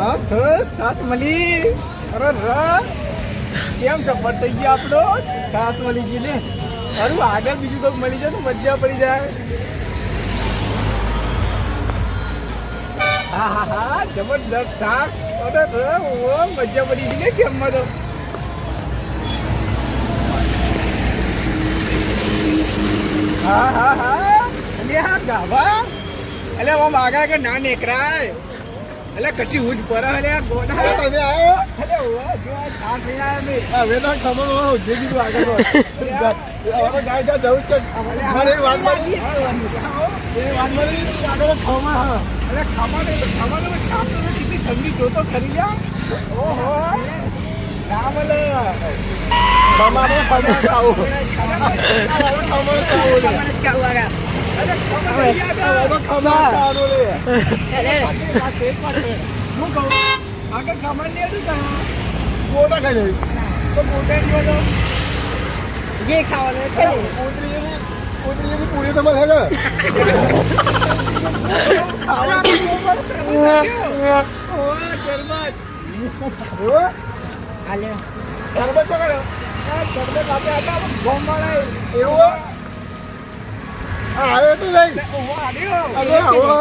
હા છાસ મળી. અરે કેમ સફળ થઈ ગયો આપણો? છાસ મળી ગઈ ને. અરે આગળ બીજું તો મળી જાય તો મજા પડી જાય. હા હા હા જબરદસ્ત છાસ. અરે મજા પડી ગઈ ને કેમ તો. હા હા હા અને હા ગાભા એટલે આમ આગળ કે ના નેકરાય એટલે કશી ઉજ પર એટલે ગોડા તમે આવ્યો એટલે ઓવા જો આ છાસ લઈને આવ્યો મે હવે તો ખબર હો જે કીધું આગળ હવે ગાય જા જવું છે મારે વાત મારી એ વાત મારી આગળ ખમા હા એટલે ખમાનો છાસ તો સીધી ઠંડી જોતો ખરી જા ઓહો રામલે ખમાનો ખમા ખાઓ ખમા ખાઓ લે અરે ખમા ખાઓ લે હું કહું આગળ ખમા લે તો ગોટા ખાઈ લે તો ગોટા જો તો જે ખાવાનું ખાઈ ઉતરી પૂરી તો મળે ને શરબત આલે શરબત તો કરો શરબત આપે આટા ગોમ મળે એવું આવે તો લઈ આવો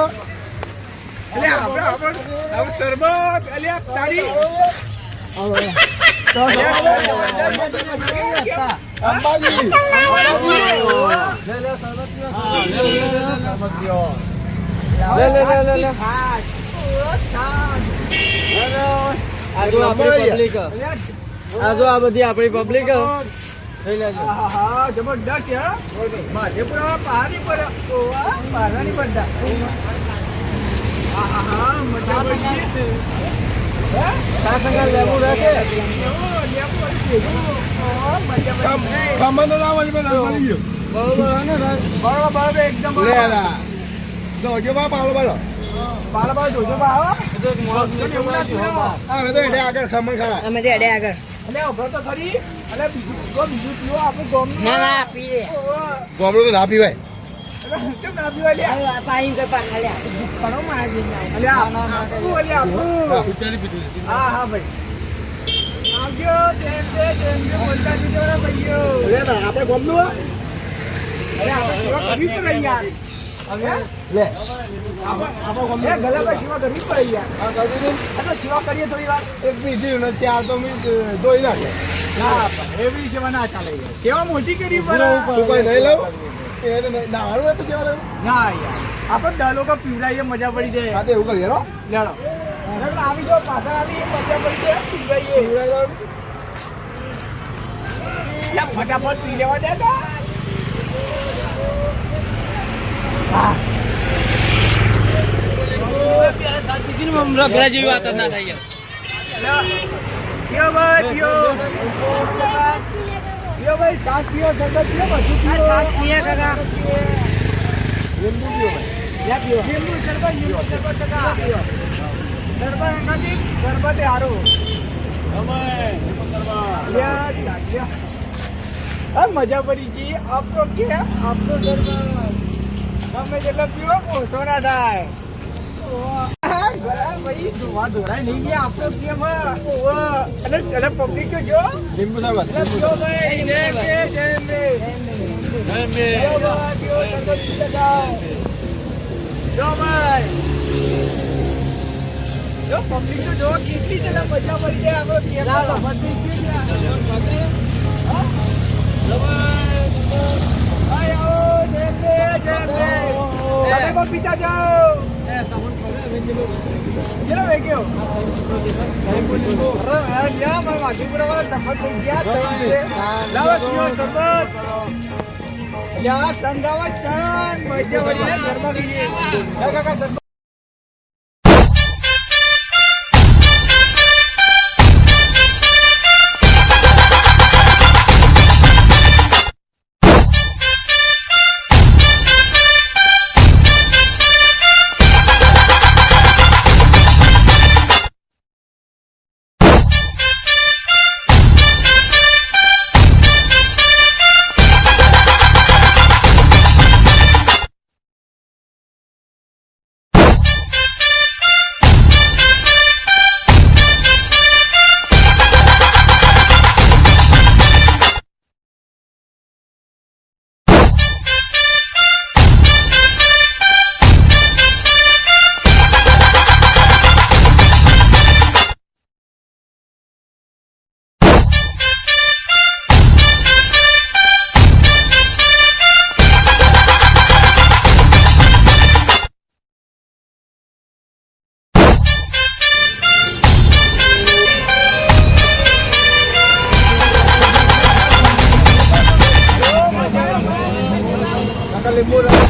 અલે આપણે શરબત અલે તાળી અંબાજી લે આ બધી આપણી પબ્લિક જબરદસ્ત માધેપુરા પહાડી પર પહાડવાની પડતા મજા પડી ગોમડું તો ના પીવાય આપડે ગોમનું સેવા કરીએ થોડી વાર એક બીજી ચાર તો ધોઈ નાખે એવી સેવા ના ચાલે સેવા મોટી કરી કોઈ નહીં લઉં નાવાનું તો સેવા લઉં ના યાર આપણે 10 લોકો પીવડાવીએ મજા પડી જાય હા તો એવું કરીએ લેડો આવી જાઓ પાછળ આવી મજા પડી જાય પીવડાવીએ ફટાફટ પી લેવા દે રગડા જેવી વાત ના થાય ભાઈ સાત પીઓ શરબત પીઓ બધું પીઓ સાત પીએ કાકા લીંબુ પીઓ ભાઈ લીંબુ શરબત કાકા શરબત એનાથી શરબત હારું મજા પડી ગઈ આપતો કેમ આપતો શરબત તમે જેટલો પીવો ઓછો ના થાય ભાઈ ધોવા ધોરાય નહીં ગયા આપતો કેમ અને પબ્લિક તો જો લીંબુ શરબત જો પબ્લિક તો જો કેટલી જણા મજા પડી જાય આપણે પીતા જાઓ ચલો વે ગયો સંગાવા સંગ મજા વળી ઘરમાં કહીએ હું રમું.